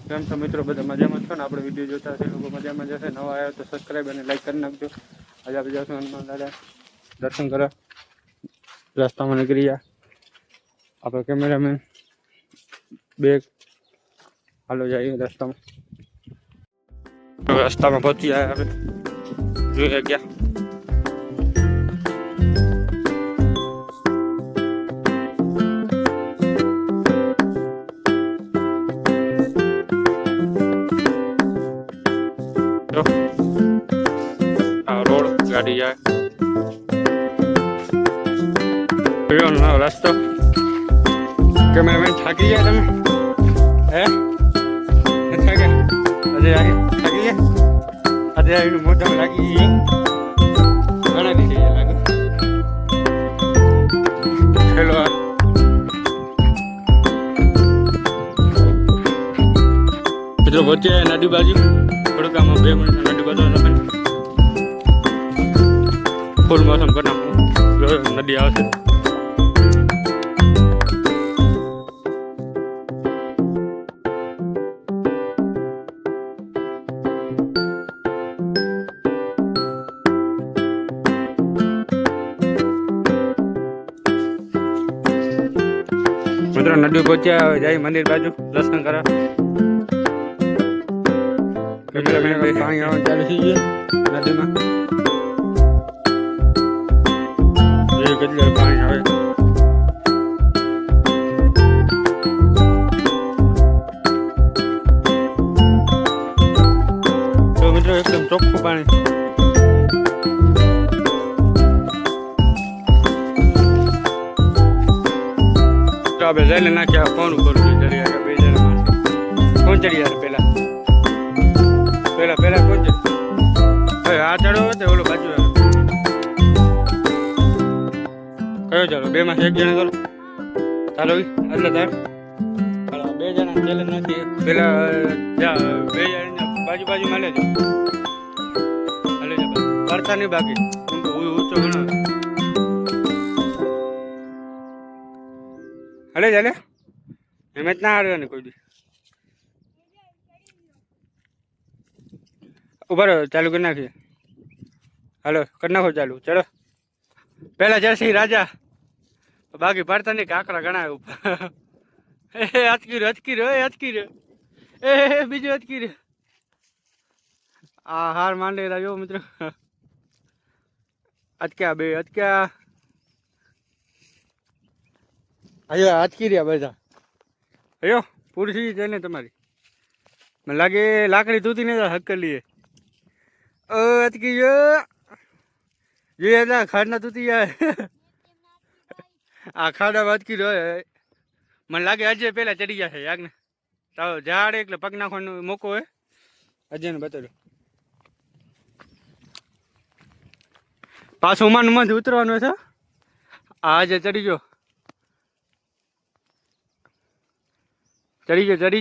કેમ છો મિત્રો? બધા મજામાં છો ને? આપણે વિડીયો જોતા હશે લોકો મજામાં જશે. નવા આવ્યો તો સબસ્ક્રાઈબ અને લાઈક કરી નાખજો. આજે આપણે જશું હનુમાન દાદા દર્શન કરવા. રસ્તામાં નીકળી ગયા આપણે કેમેરામેન બેગ હાલો જઈએ રસ્તામાં પહોંચી ગયા આપણે જોઈએ ગયા. રોડ ગાડી જાય રસ્તો કેમેરામેન થાકી ગયા તમે હે થાકી ગયા આજે આવીને મોઢા લાગી ગઈ ઘણા દીધી લાગે હેલો મિત્રો પહોંચે નદી બાજુ થોડુંક આમાં 2 મિનિટ નદી બાજુ ફૂલ મોસમ કરી નાખું નદી આવશે. મિત્રો નદી પહોંચ્યા જાય મંદિર બાજુ દર્શન કરવા. પાણી આવવાનું ચાલુ થઈ ગયું નદીમાં. કેટલું પાણી આવે તો મિત્રો એકદમ ચોખ્ખું પાણી. તો આપણે જઈને નાખ્યા ફોન ઉપર ચડી ગયા 2 જણા કોણ ચડી ગયા પેલા કોણ ચડી હવે આ ચડો તો ઓલો બાજુ કયો ચાલો 2 માં 1 જણા ચાલો ચાલો એટલે તાર 2 જણા ચેલેન્જ નથી પેલા 2 જણા બાજુ લેજો હાલે જ કરતા નહીં બાકી ઊંચો ઘણો હાલે ચાલે એમ જ ના હારવા ને કોઈ દી ઉભા રહો ચાલુ કરી નાખીએ. હાલો કરી નાખો ચાલુ ચલો પેલા જય રાજા બાકી પડતા નહીં કાંકરા ઘણા ઉપર અચકી રહ્યો બીજું અચકી રહ્યો આ હાર માંડે રહ્યો મિત્રો અચક્યા 2 અચક્યા અયો અચકી રહ્યા બધા અયો પૂરી થઈ જાય ને તમારી મને લાગે લાકડી તૂટી ને હક કરી લઈએ અચકી ગયો જોઈએ ખાડના તૂટી જાય આ ખાડા વાતકી રહ્યો મને લાગે અજય પેલા ચડી ગયા છે યાગને તો ઝાડ એટલે પગ નાખવાનો મોકો હોય અજયને બતાવ્યો પાછું ઉમાનમાંથી ઉતરવાનું છે. આ અજય ચડી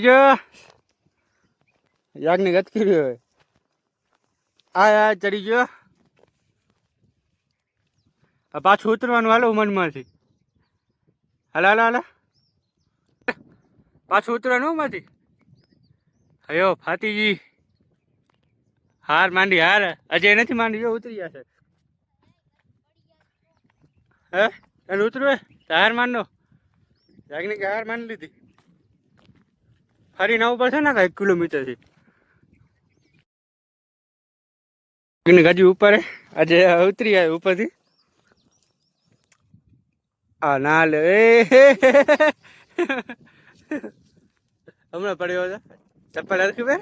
ગયો યાગને ગતકી રહ્યો આ ચડી ગયો પાછું ઉતરવાનું હાલો ઉમાનમાંથી હાલા પાછું ઉતરવાનું માંથી અયો ફાતીજી હાર માંડી હાર અજય નથી માંડી જો ઉતરી જશે હે તને ઉતરવે તો હાર માંડો જાગને કે હાર માંડી લીધી ફરીને ઉપર છે ને 1 કિલોમીટરથી ગાજી ઉપર આજે ઉતરી આવે ઉપરથી આ ના લે હમણાં પડ્યો હતો ચપ્પલ હરખી બે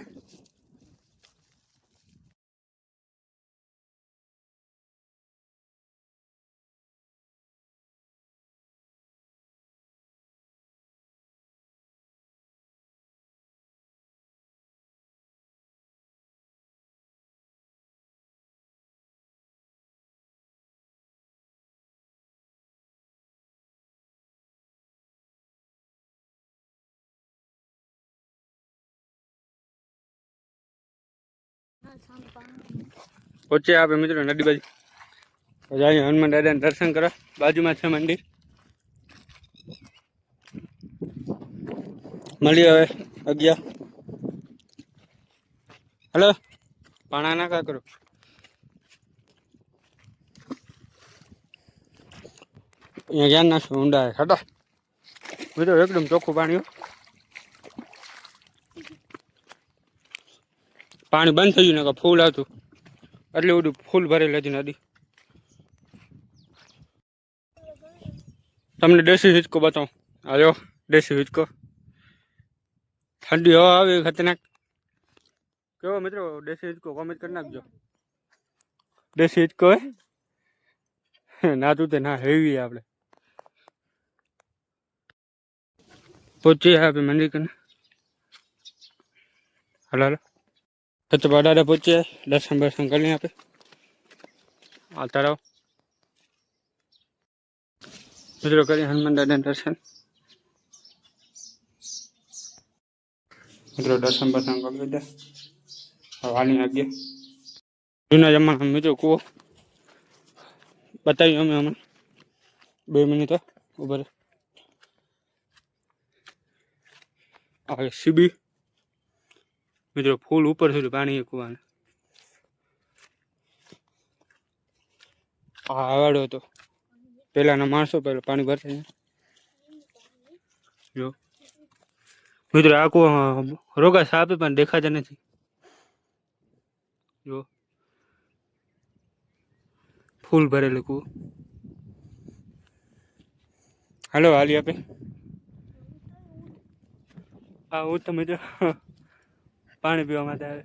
પહોંચે આપણે મિત્રો નદી બાજુ જાય હનુમાન દાદાને દર્શન કરવા. બાજુમાં છે મંદિર. મળીએ હવે 11 હલો પાણા ના કા કરો અહીંયા જ્ઞાન નાખશું ઊંડા ખાતા મિત્રો એકદમ ચોખ્ખું પાણી હો. પાણી બંધ થઈ ગયું ને ફૂલ આવતું એટલે બધું ફૂલ ભરેલ હતી નદી. તમને દેશી હિંચકો બતાવું. આવ્યો દેશી હિંચકો. ઠંડી હવા આવે ખતરનાક. કેવો મિત્રો દેશી હિંચકો કોમેન્ટ કરી નાખજો. દેશી હિંચકો હે ના તું તે ના હેવી આપણે પહોંચી આપણે મંદિર કને. હાલો હાલો તો બડાડા પહોંચીએ દર્શન બર્શન કરી લઈએ આપણે. આવતા રહો મિત્રો કરીએ હનુમાન દાદાના દર્શન. મિત્રો દર્શન બર્શન કરી લીધા. હવે હાલી આગે જૂના જમાના મિત્રો કૂવો બતાવ્યું અમે હમણાં 2 મિનિટ ઉપર આ સીબી મિત્રો ફૂલ ઉપર સુધી પાણી કૂવાને. હા આવાડો હતો પહેલાના માણસો પહેલા પાણી ભરતા જો મિત્રો આ કૂવો રોગા સાપે પણ દેખાતા નથી જો ફૂલ ભરેલું કૂવો. હાલો હાલી આપે હા હું તો મિત્રો પાણી પીવા માટે આવે.